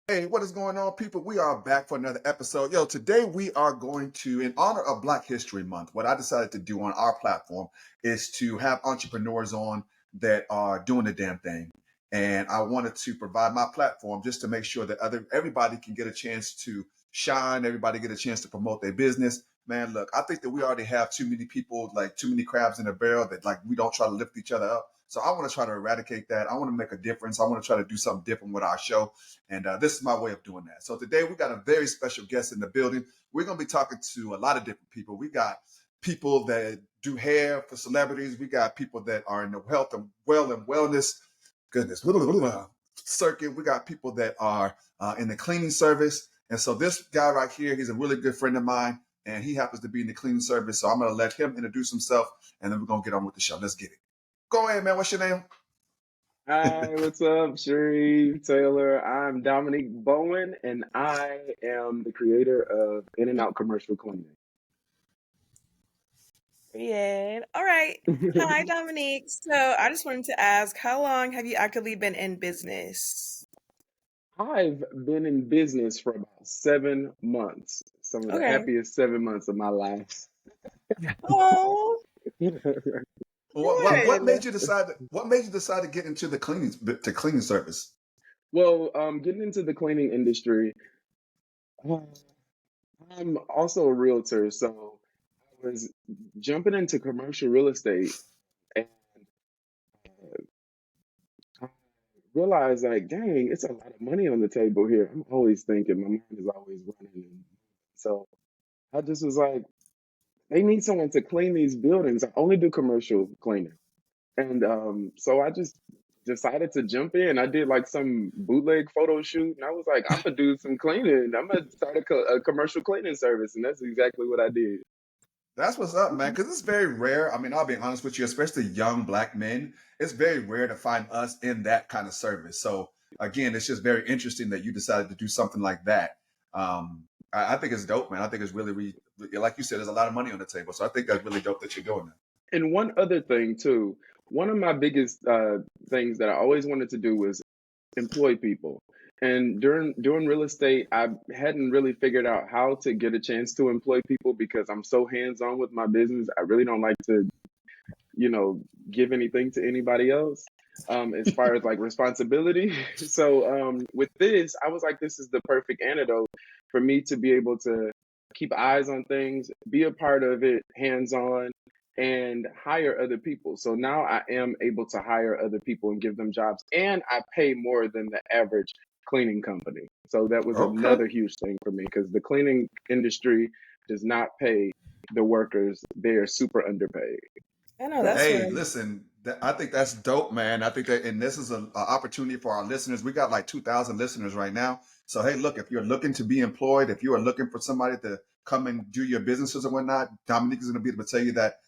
Hey, what is going on, people? We are back for another episode. Yo, today we are going to, in honor of Black History Month, what I decided to do on our platform is to have entrepreneurs on that are doing the damn thing. And I wanted to provide my platform just to make sure that everybody can get a chance to shine, everybody get a chance to promote their business. Man, look, I think that we already have too many people, like too many crabs in a barrel that like we don't try to lift each other up. So I want to try to eradicate that. I want to make a difference. I want to try to do something different with our show. And this is my way of doing that. So today we got a very special guest in the building. We're going to be talking to a lot of different people. We got people that do hair for celebrities. We got people that are in the health and wellness, goodness, circuit. We got people that are in the cleaning service. And so this guy right here, he's a really good friend of mine, and he happens to be in the cleaning service. So I'm going to let him introduce himself, and then we're going to get on with the show. Let's get it. Go ahead, man. What's your name? Hi, what's up, Sheree, Taylor? I'm Dominique Bowen, and I am the creator of In and Out Commercial Cleaning. Period. All right. Hi, Dominique. So I just wanted to ask, how long have you actively been in business? I've been in business for about 7 months, some of the Okay. happiest 7 months of my life. Oh, What good. made you decide? What made you decide to get into the cleaning service? Well, getting into the cleaning industry, uh, I'm also a realtor, so I was jumping into commercial real estate, and I realized like, dang, it's a lot of money on the table here. I'm always thinking, my mind is always running. And so I just was like, they need someone to clean these buildings. I only do commercial cleaning. And so I just decided to jump in. I did like some bootleg photo shoot, and I was like, I'm gonna do some cleaning. I'm gonna start a commercial cleaning service, and that's exactly what I did. That's what's up, man. Because it's very rare. I mean, I'll be honest with you, especially young black men. It's very rare to find us in that kind of service. So again, it's just very interesting that you decided to do something like that. I think it's dope, man. I think it's really, like you said, there's a lot of money on the table. So I think that's really dope that you're doing that. And one other thing too, one of my biggest things that I always wanted to do was employ people. And during doing real estate, I hadn't really figured out how to get a chance to employ people because I'm so hands-on with my business. I really don't like to, give anything to anybody else as far as like responsibility. So with this, I was like, this is the perfect antidote for me to be able to keep eyes on things, be a part of it, hands-on, and hire other people. So now I am able to hire other people and give them jobs, and I pay more than the average cleaning company. So that was Okay. another huge thing for me because the cleaning industry does not pay the workers. They are super underpaid. I know So that's Hey, right. listen, I think that's dope, man. I think that, and this is an opportunity for our listeners. We got like 2,000 listeners right now. So, hey, look, if you're looking to be employed, if you are looking for somebody to come and do your businesses and whatnot, Dominique is going to be able to tell you that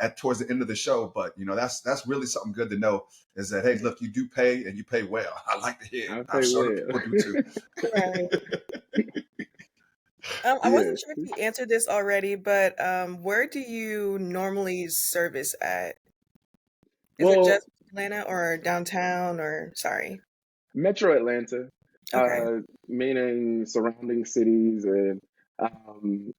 at towards the end of the show. But that's really something good to know is that hey, look, you do pay and you pay well. I like to hear it. I I'm pay sure the well. people do too. Right. I Yeah. wasn't sure if you answered this already, but where do you normally service at? Is it Well, just Atlanta or downtown or sorry? Metro Atlanta, Okay. meaning surrounding cities and um,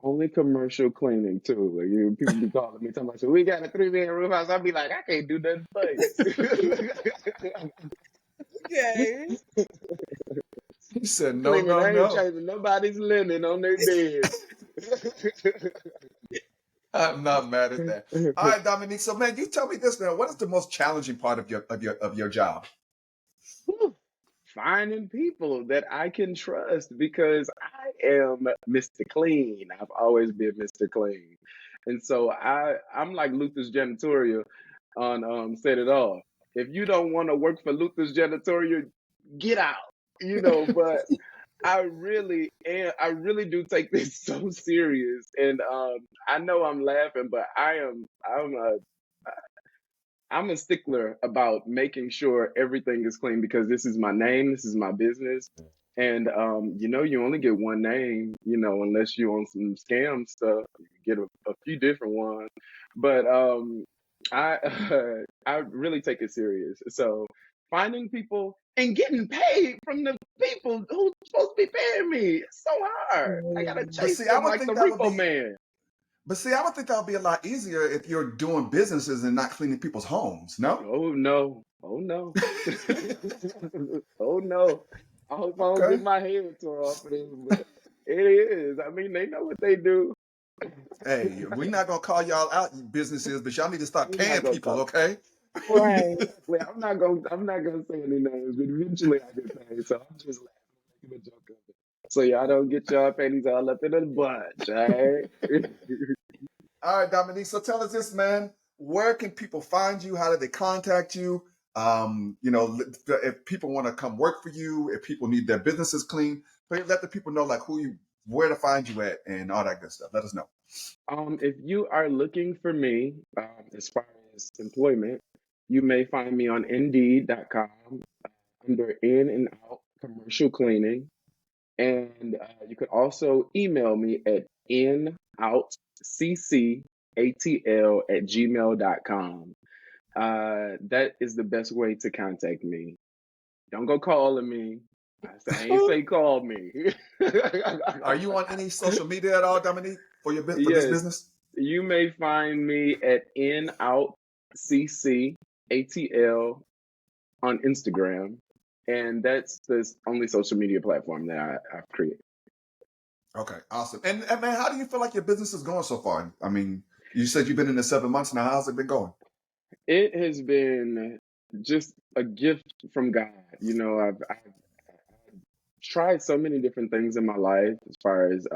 only commercial cleaning too. Like people be calling me talking about, so we got a 3 man roof house. I'll be like, I can't do nothing for Okay. you. He said, no, Cleaning, no, I ain't no. changing nobody's linen on their bed. I'm not mad at that. All right, Dominique. So, man, you tell me this now. What is the most challenging part of your job? Whew. Finding people that I can trust because I am Mr. Clean. I've always been Mr. Clean. And so I'm like Luther's Janitorial on Set It All. If you don't want to work for Luther's Janitorial, get out. But I really do take this so serious. And I know I'm laughing, but I'm a stickler about making sure everything is clean because this is my name, this is my business. And you only get one name, unless you on some scam stuff, you get a few different ones. But I I really take it serious. So finding people and getting paid from the people who's supposed to be paying me. It's so hard. I gotta But chase see, I them would like the think that would repo be. man. But see, I would think that would be a lot easier if you're doing businesses and not cleaning people's homes. No. Oh no. Oh no. Oh no. I hope I don't get Okay. my head tore off of this, but it is. I mean, they know what they do. Hey, we're not gonna call y'all out businesses, but y'all need to start We're not paying gonna people. call. Okay. Right. Exactly. I'm not gonna say any names, but eventually I get paid. So I'm just laughing, making a joke of it. So y'all don't get y'all panties all up in a bunch, all right? All right, Dominique. So tell us this, man. Where can people find you? How do they contact you? If people want to come work for you, if people need their businesses clean, let the people know like where to find you at, and all that good stuff. Let us know. If you are looking for me, as far as employment, you may find me on Indeed.com under In and Out Commercial Cleaning. And you could also email me at inoutccatl@gmail.com. That is the best way to contact me. Don't go calling me. I ain't say call me. Are you on any social media at all, Dominique, for this Yes, business? you may find me at inoutccatl on Instagram, and that's the only social media platform that I've created. Okay, awesome. And man, how do you feel like your business is going so far? I mean, you said you've been in it 7 months now. How's it been going? It has been just a gift from God. I've tried so many different things in my life as far as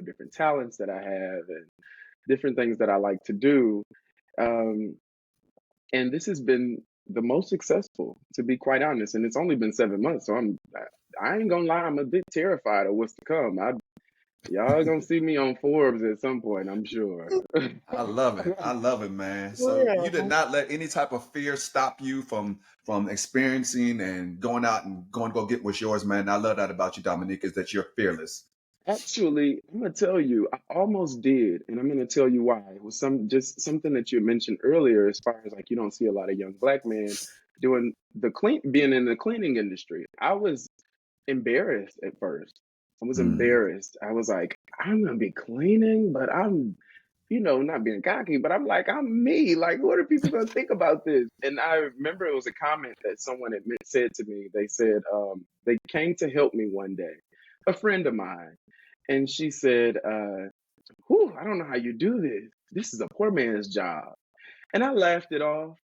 different talents that I have and different things that I like to do. Um, and this has been the most successful, to be quite honest. And it's only been 7 months, so I ain't gonna lie, I'm a bit terrified of what's to come. Y'all gonna see me on Forbes at some point, I'm sure. I love it. I love it, man. So you did Yeah. not let any type of fear stop you from experiencing and going out and going to go get what's yours, man. I love that about you, Dominique, is that you're fearless. Actually, I'm gonna tell you, I almost did, and I'm gonna tell you why. It was just something that you mentioned earlier, as far as like you don't see a lot of young black men being in the cleaning industry. I was embarrassed at first. I was Mm. embarrassed. I was like, I'm gonna be cleaning, but I'm, not being cocky, but I'm like, I'm me. Like, what are people gonna think about this? And I remember it was a comment that someone had said to me. They said, they came to help me one day, a friend of mine. And she said, whew, I don't know how you do this. This is a poor man's job. And I laughed it off,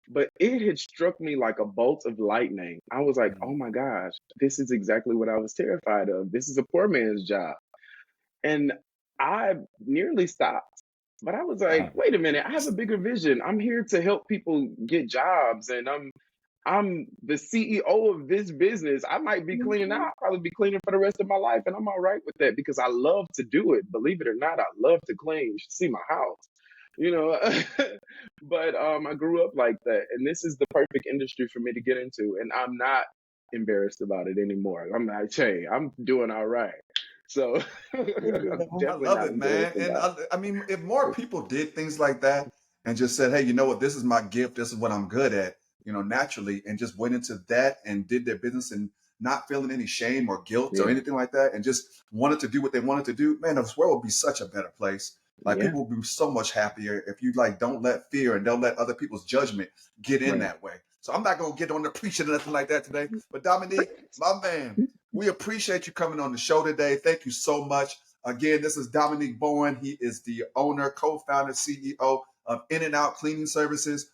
but it had struck me like a bolt of lightning. I was like, oh Mm. my gosh, this is exactly what I was terrified of. This is a poor man's job. And I nearly stopped. But I was like, wait a minute, I have a bigger vision. I'm here to help people get jobs, and I'm the CEO of this business. I might be cleaning now. Mhm. I'll probably be cleaning for the rest of my life. And I'm all right with that because I love to do it. Believe it or not, I love to clean. You should see my house, you know. But I grew up like that. And this is the perfect industry for me to get into. And I'm not embarrassed about it anymore. I'm like, hey, I'm doing all right. So I'm Yeah. I definitely love not it, man. embarrassed And about I mean, if more people did things like that and just said, hey, you know what, this is my gift, this is what I'm good at, naturally, and just went into that and did their business and not feeling any shame or guilt it. or Yeah. anything like that, and just wanted to do what they wanted to do, man, this world would be such a better place. Like Yeah. people would be so much happier if you like don't let fear and don't let other people's judgment get in Right. that way. So I'm not gonna get on the preaching or nothing like that today. But Dominique, my man, we appreciate you coming on the show today. Thank you so much. Again, this is Dominique Bowen. He is the owner, co-founder, CEO of In and Out Cleaning Services.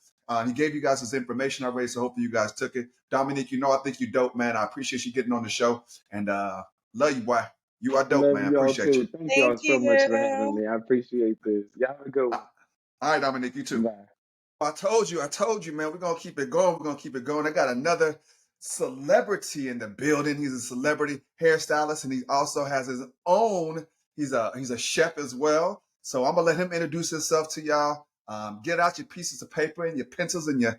He gave you guys his information already, so hopefully you guys took it. Dominique, I think you dope, man. I appreciate you getting on the show, and love you, boy. You are dope, Love man. y'all Appreciate you. too. Thank y'all Thank so much for having you. me. I appreciate this. Y'all have a good Uh, one. All right, Dominique, you too. Bye. I told you, man. We're gonna keep it going. We're gonna keep it going. I got another celebrity in the building. He's a celebrity hairstylist, and he also has his own. He's a chef as well. So I'm gonna let him introduce himself to y'all. Get out your pieces of paper and your pencils and you're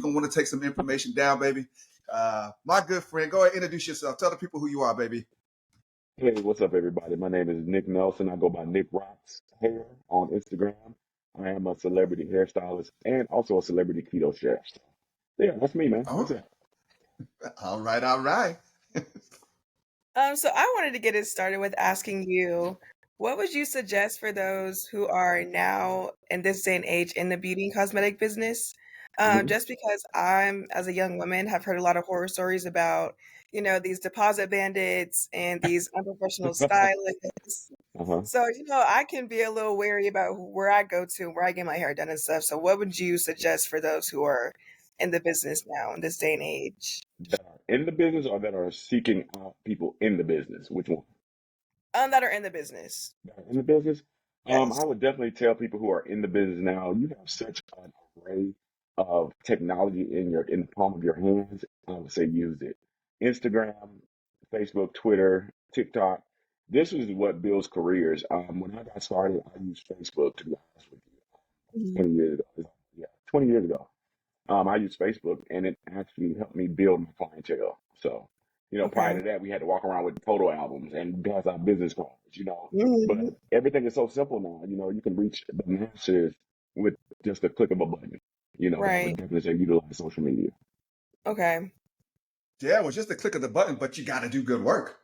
gonna want to take some information down, baby. My good friend, go ahead, introduce yourself. Tell the people who you are, baby. Hey, what's up, everybody? My name is Nick Nelson. I go by Nikk Rokks Hair on Instagram. I am a celebrity hairstylist and also a celebrity keto chef. So, yeah, that's me, man. Oh, That's it. All right, all right. So I wanted to get it started with asking you, what would you suggest for those who are now in this day and age in the beauty and cosmetic business? Hmm. Just because I'm, as a young woman, have heard a lot of horror stories about, these deposit bandits and these unprofessional stylists. Uh-huh. So, I can be a little wary about where I go to, where I get my hair done and stuff. So, what would you suggest for those who are in the business now in this day and age? That are in the business or that are seeking out people in the business? Which one? That are in the business. That are in the business? I Yes. would definitely tell people who are in the business now, you have such an array of technology in the palm of your hands. I would say use it. Instagram, Facebook, Twitter, TikTok. This is what builds careers. When I got started, I used Facebook to be honest with you. Mhm. 20 years ago. Yeah, 20 years ago. I used Facebook and it actually helped me build my clientele. So, prior Okay. to that, we had to walk around with photo albums and pass out business cards. But Mhm. everything is so simple now. You can reach the masses with just a click of a button. But I would Right. definitely say utilize social media. Okay. Yeah, well, just a click of the button, but you got to do good work.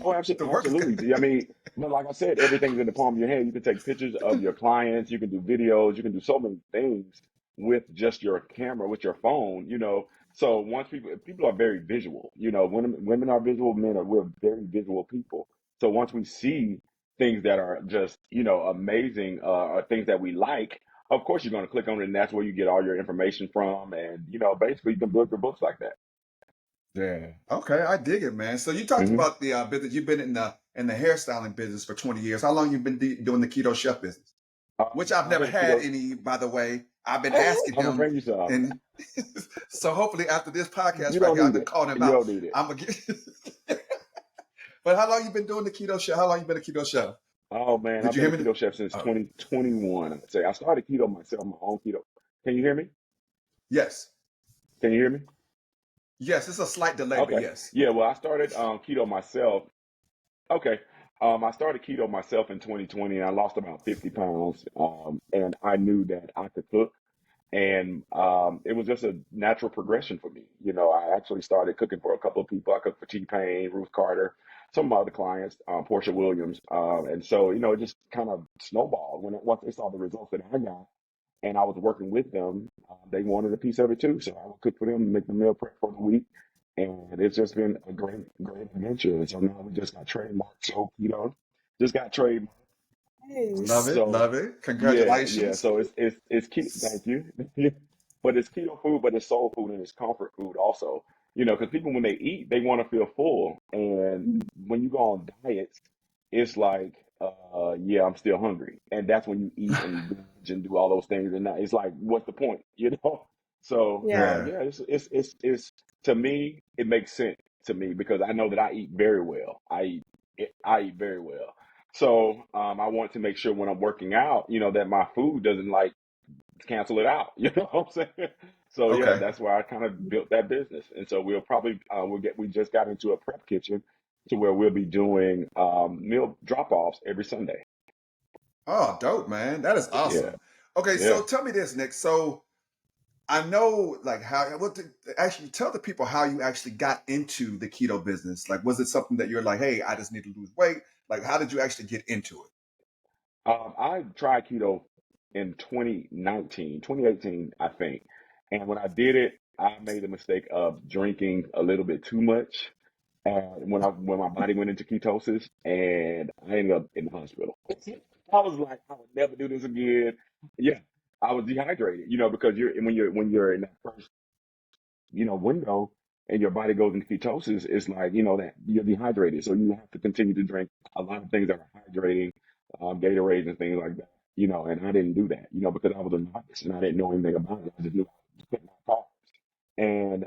Oh, The absolutely, work is good. absolutely. I mean, but like I said, everything's in the palm of your hand. You can take pictures of your clients. You can do videos. You can do so many things with just your camera, with your phone. So once people are very visual. Women are visual. We're very visual people. So once we see things that are just amazing, or things that we like, of course you're going to click on it, and that's where you get all your information from. And basically you can build your books like that. Yeah. Okay, I dig it, man. So you talked Hmm. about the business. You've been in the hairstyling business for 20 years. How long you been doing the Keto Chef business? Which I've I've never been had keto. any, by the way. I've been asking I'm gonna him, bring you some. and so hopefully after this You podcast right don't here, I need done it. called him You out. don't need it. I'm gonna get. But how long you been doing the Keto Chef? How long you been a Keto Chef? Oh man, Did I've you been hear a me? keto chef since Oh, 2021. I'd say I started keto myself, my own keto. Can you hear me? yes, Can you hear me? yes. It's a slight delay, but Okay. yes. Yeah. Well, I started keto myself. Okay. I started keto myself in 2020, and I lost about 50 pounds. And I knew that I could cook. And it was just a natural progression for me. I actually started cooking for a couple of people. I cooked for T-Pain, Ruth Carter, some of my other clients, Portia Williams. And so, it just kind of snowballed once they saw the results that I got and I was working with them. They wanted a piece of it too. So I would cook for them, make the meal prep for the week. And it's just been a great, great adventure. And so now we just got trademarked. So, just got trademarked. Love Nice. it, So love it. yeah. Congratulations. So it's keto. Thank you. But it's keto food, but it's soul food and it's comfort food also. Because people when they eat, they want to feel full, and when you go on diets, it's like, yeah, I'm still hungry, and that's when you eat and you binge and do all those things, and it's like, what's the point, So Yeah. Yeah. yeah, it's to me, it makes sense to me because I know that I eat very well. I eat very well. So I want to make sure when I'm working out, that my food doesn't like cancel it out. You know what I'm saying? So yeah, Okay. that's why I kind of built that business. And so we'll probably we just got into a prep kitchen to where we'll be doing meal drop offs every Sunday. Oh, dope, man. That is Yeah, awesome. Okay, yeah. so tell me this, Nick. So I know, like, actually tell the people how you actually got into the keto business. Like, was it something that you're like, hey, I just need to lose weight? Like, how did you actually get into it? I tried keto in 2019, 2018, I think. And when I did it, I made the mistake of drinking a little bit too much. And when my body went into ketosis, and I ended up in the hospital. I was like, I would never do this again. Yeah, I was dehydrated, because when you're in that first window and your body goes into ketosis, it's like, that you're dehydrated. So you have to continue to drink a lot of things that are hydrating, Gatorades and things like that, and I didn't do that, because I was a novice and I didn't know anything about it. I just knew I was putting my carbs. And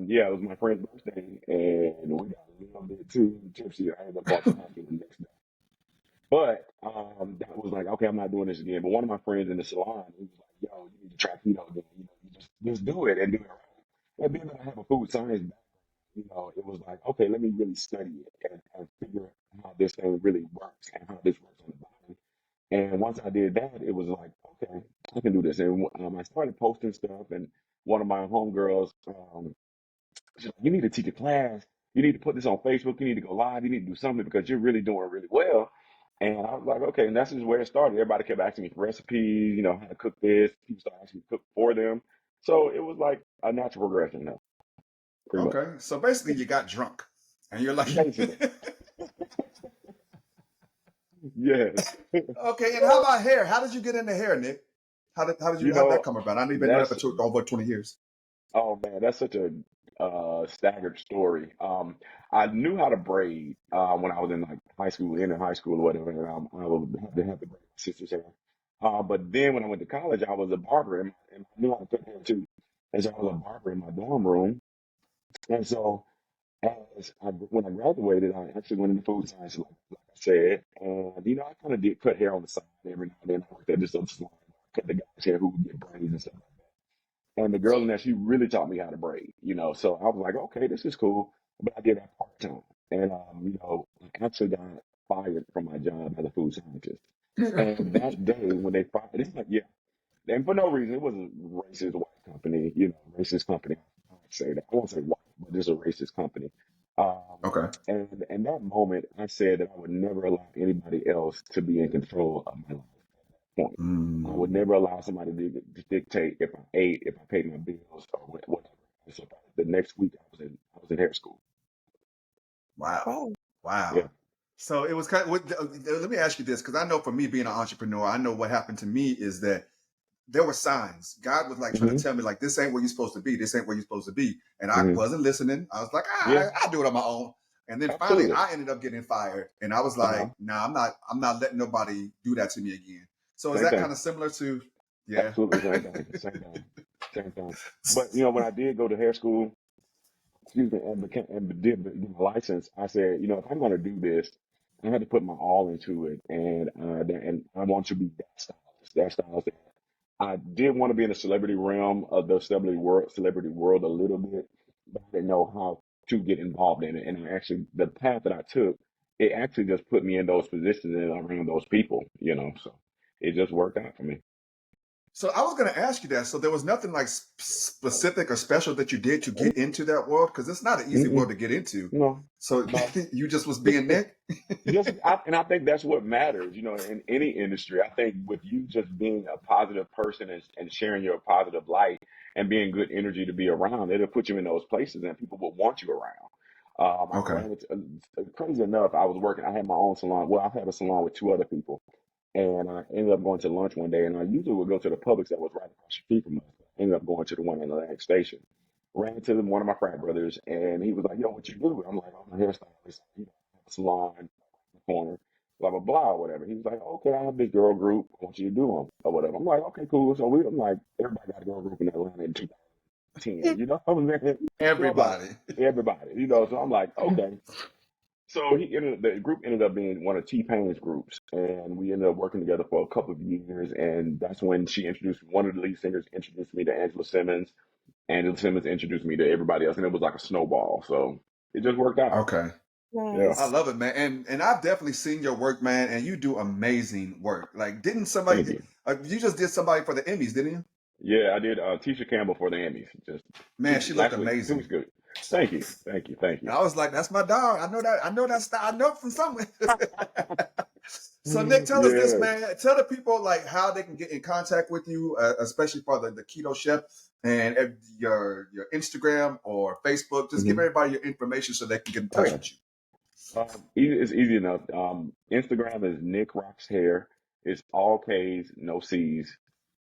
yeah, it was my friend's birthday and we got a little bit too tipsy. I ended up going to the hospital the next day. But that was like, okay, I'm not doing this again. But one of my friends in the salon, he was like, yo, you need to try keto again. You just do it and do it right. And being that I have a food science background, it was like, okay, let me really study it and figure out how this thing really works and how this works on the body. And once I did that, it was like, okay, I can do this. And I started posting stuff, and one of my homegirls She's like, you need to teach a class. You need to put this on Facebook. You need to go live. You need to do something because you're really doing really well. And I was like, okay. And that's just where it started. Everybody kept asking me for recipes, how to cook this. People started asking me to cook for them. So it was like a natural progression, pretty much. Okay, so basically you got drunk, and you're like, Basically, yes. okay. And how about hair? How did you get into hair, Nick? You How did that know, come about? I didn't even know that that's for over 20 years. Oh man, that's such a staggered story. I knew how to braid when I was in like high school, in high school or whatever, and I would have to braid my sister's hair. But then when I went to college, I was a barber, and I knew how to cut hair too. And so I was a barber in my dorm room. And so when I graduated, I actually went into food science, like I said, and I kind of did cut hair on the side every now and then. I worked at this other salon, cut the guys' hair who would get braids and stuff. And the girl in there, she really taught me how to braid. So I was like, okay, this is cool. But I did that part time. And, I actually got fired from my job as a food scientist. And that day when they fired, it's like, yeah. And for no reason, it was a racist white company, racist company. I would say that. I won't say white, but it's a racist company. Okay. And in that moment, I said that I would never allow anybody else to be in control of my life point. I would Mm, never allow somebody to dictate if I ate, if I paid my bills, or whatever. And so the next week, I was in hair school. wow. Wow. Yeah. Wow. So it was kind of, let me ask you this, because I know for me being an entrepreneur, I know what happened to me is that there were signs. God was like trying to hmm tell me, like, this ain't where you're supposed to be. This ain't where you're supposed to be. And I hmm wasn't listening. I was like, Yeah. I'll do it on my own. And then finally Absolutely. I ended up getting fired. And I was Uh-huh. like, nah, I'm not letting nobody do that to me again. So is Same that thing. kind of similar to, yeah. Absolutely same thing. Same thing. Same thing. But when I did go to hair school, excuse me, and did get my license, I said, if I'm going to do this, I had to put my all into it, and I want to be that stylist. I did want to be in the celebrity realm of the celebrity world a little bit, but I didn't know how to get involved in it. And actually, the path that I took, it actually just put me in those positions and around those people. So it just worked out for me. So I was going to ask you that. So there was nothing like specific or special that you did to get into that world? Because it's not an easy world Mm-mm, to get into. no, So no. you just was being Nick? And I think that's what matters, in any industry. I think with you just being a positive person and sharing your positive light and being good energy to be around, it'll put you in those places and people will want you around. I Okay. ran into, crazy enough, I had my own salon. Well, I had a salon with two other people, and I ended up going to lunch one day, and I usually would go to the Publix that was right across the street from us. I ended up going to the one in the Atlantic Station. Ran into one of my frat brothers, and he was like, "Yo, what you do?" I'm like, "I'm a hairstylist. I have a salon in the corner, blah blah blah, or whatever." He was like, "Okay, I have this girl group. I want you to do them, or whatever." I'm like, "Okay, cool." So I'm like, everybody got a girl group in Atlanta in 2010. You know what I'm saying? So I'm like, Everybody. everybody. So I'm like, okay. So the group ended up being one of T-Pain's groups, and we ended up working together for a couple of years. And that's when one of the lead singers introduced me to Angela Simmons. Angela Simmons introduced me to everybody else, and it was like a snowball. So it just worked out. Okay. Yeah, I Nice. love it, man. And I've definitely seen your work, man, and you do amazing work. Like, didn't somebody, thank you. you just did somebody for the Emmys, didn't you? Yeah, I did Tisha Campbell for the Emmys just Man, she looked last week. 2 weeks amazing. ago. Thank you, thank you, thank And you. I was like, that's my dog. I know that style. I know it from somewhere. So Nick, tell us this, Yes. man. Tell the people like how they can get in contact with you, especially for the Keto Chef and your Instagram or Facebook. Just give hmm everybody your information so they can get in Oh touch yeah. with you. It's easy enough. Instagram is Nikk Rokks Hair. It's all K's, no C's,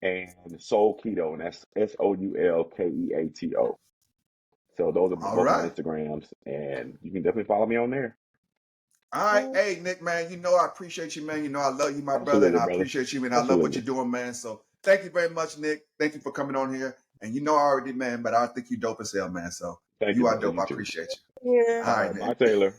and Soul Keto, and that's SOULKEATO. So those are All both my right. Instagrams, and you can definitely follow me on there. All right. Hey, Nick, man, I appreciate you, man. I love you, my brother, and Absolutely, I brother. appreciate you, and I love what Absolutely. you're doing, man. So thank you very much, Nick. Thank you for coming on here. And I already, man, but I think you dope as hell, man. So Thank you, you are brother. dope. You I too. appreciate you. Yeah. All All right, right, Nick. bye, Taylor.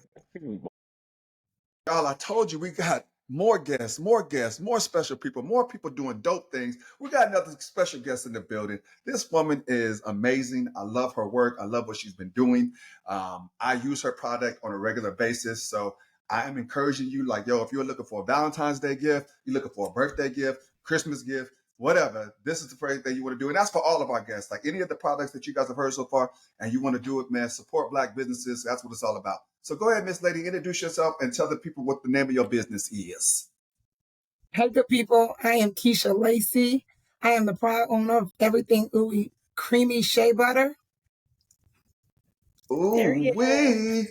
Y'all, I told you we got more guests, more special people, more people doing dope things. We got another special guest in the building. This woman is amazing. I love her work. I love what she's been doing. I use her product on a regular basis. So I am encouraging you, like, yo, if you're looking for a Valentine's Day gift, you're looking for a birthday gift, Christmas gift, whatever. This is the first thing you want to do. And that's for all of our guests. Like any of the products that you guys have heard so far and you want to do it, man, support Black businesses. That's what it's all about. So go ahead, Miss Lady, introduce yourself and tell the people what the name of your business is. Hey, good people. I am Keisha Lacey. I am the proud owner of Everything Owie Creamy Shea Butter. Ooh, wee.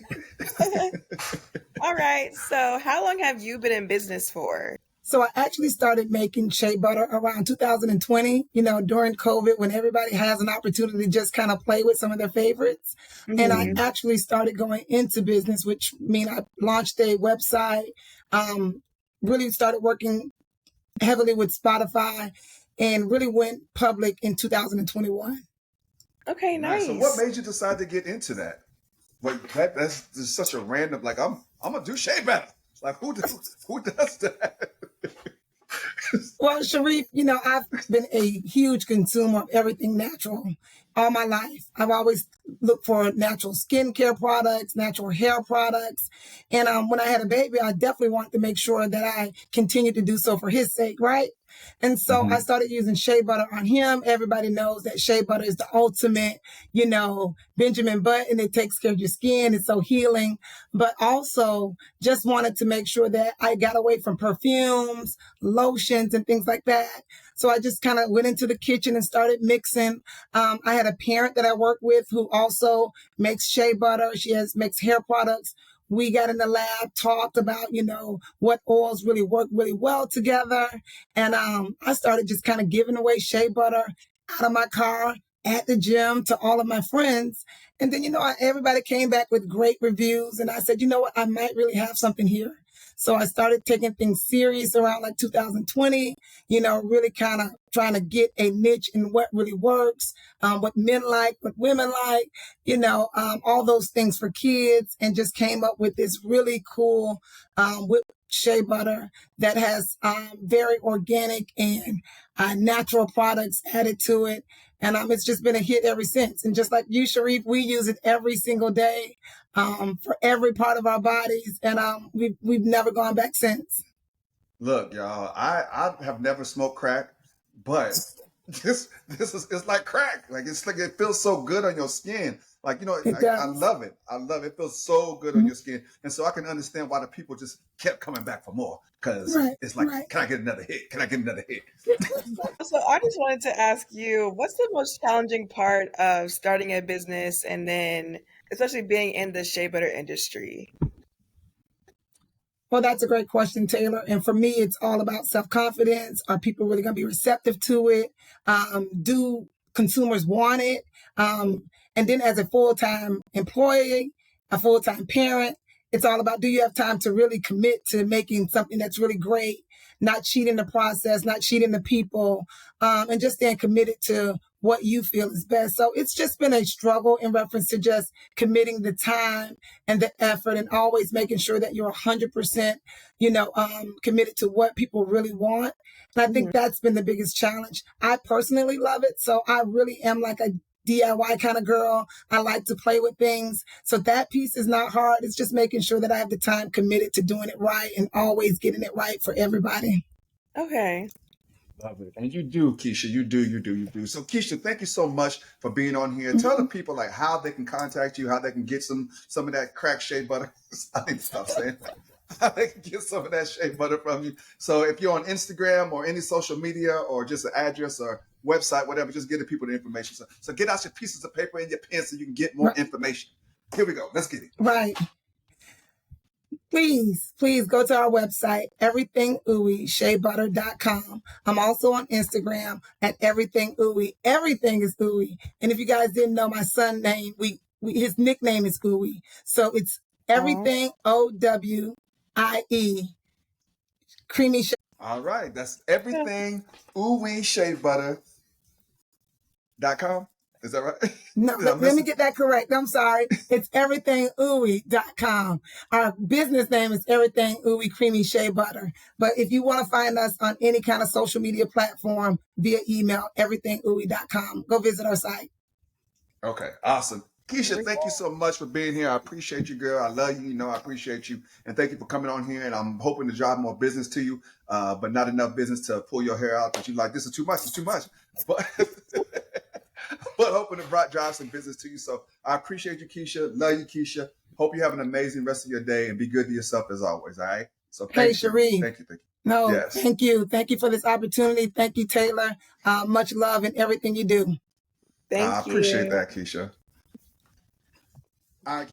All right. So how long have you been in business for? So I actually started making shea butter around 2020, during COVID, when everybody has an opportunity to just kind of play with some of their favorites. Mm-hmm. And I actually started going into business, which means I launched a website, really started working heavily with Spotify, and really went public in 2021. Okay, nice. So what made you decide to get into that? Like that's just such a random, like I'm gonna do shea butter. Like who does that? Well, Sharif, I've been a huge consumer of everything natural all my life. I've always looked for natural skincare products, natural hair products. And when I had a baby, I definitely wanted to make sure that I continued to do so for his sake, right? And so I started using shea butter on him. Everybody knows that shea butter is the ultimate, Benjamin Button. It takes care of your skin. It's so healing. But also just wanted to make sure that I got away from perfumes, lotions, and things like that. So I just kind of went into the kitchen and started mixing. I had a parent that I work with who also makes shea butter. She makes hair products. We got in the lab, talked about, what oils really work really well together. And I started just kind of giving away shea butter out of my car, at the gym, to all of my friends. And then, everybody came back with great reviews. And I said, you know what, I might really have something here. So I started taking things serious around like 2020, really kind of trying to get a niche in what really works, what men like, what women like, all those things for kids, and just came up with this really cool whipped shea butter that has very organic and natural products added to it. And it's just been a hit ever since. And just like you, Sharif, we use it every single day for every part of our bodies. And we've never gone back since. Look, y'all, I have never smoked crack, but this is, it's like crack. Like it's like it feels so good on your skin. Like, I love it. I love it. It feels so good on your skin. And so I can understand why the people just kept coming back for more. Because it's like, can I get another hit? Can I get another hit? So I just wanted to ask you, what's the most challenging part of starting a business and then especially being in the shea butter industry? Well, that's a great question, Taylor. And for me, it's all about self-confidence. Are people really going to be receptive to it? Do consumers want it? And then as a full-time employee, a full-time parent, it's all about, do you have time to really commit to making something that's really great, not cheating the process, not cheating the people, and just staying committed to what you feel is best. So it's just been a struggle in reference to just committing the time and the effort and always making sure that you're 100%, committed to what people really want. And I think that's been the biggest challenge. I personally love it. So I really am like a DIY kind of girl. I like to play with things. So that piece is not hard. It's just making sure that I have the time committed to doing it right and always getting it right for everybody. Okay. Love it. And you do, Keisha. You do. So Keisha, thank you so much for being on here. Tell the people like how they can contact you, how they can get some of that crack shea butter. I need to stop saying that. How they can get some of that shea butter from you. So if you're on Instagram or any social media or just an address or website, whatever, just give the people the information. So get out your pieces of paper and your pen so you can get more information. Here we go. Let's get it. Right. Please go to our website, everythingowiesheabutter.com. I'm also on Instagram at everythingowie. Everything is Owie. And if you guys didn't know my son's name, his nickname is Owie. So it's everything OWIE. Creamy shea. All right. That's everything OwieSheaButter.com. Is that right? No, let me get that correct. I'm sorry. It's everythingowie.com. Our business name is Everything Owie Creamy Shea Butter. But if you want to find us on any kind of social media platform via email, everythingowie.com. Go visit our site. Okay, awesome. Keisha, thank you so much for being here. I appreciate you, girl. I love you. You know, I appreciate you. And thank you for coming on here. And I'm hoping to drive more business to you, but not enough business to pull your hair out. But you're like, this is too much. It's too much. But but hoping to drive some business to you. So I appreciate you, Keisha. Love you, Keisha. Hope you have an amazing rest of your day and be good to yourself as always. All right. So Hey, thank you. Sharif. Thank you. Thank you. No, Yes. thank you. Thank you for this opportunity. Thank you, Taylor. Much love in everything you do. I Thank appreciate you. that, Keisha. All right.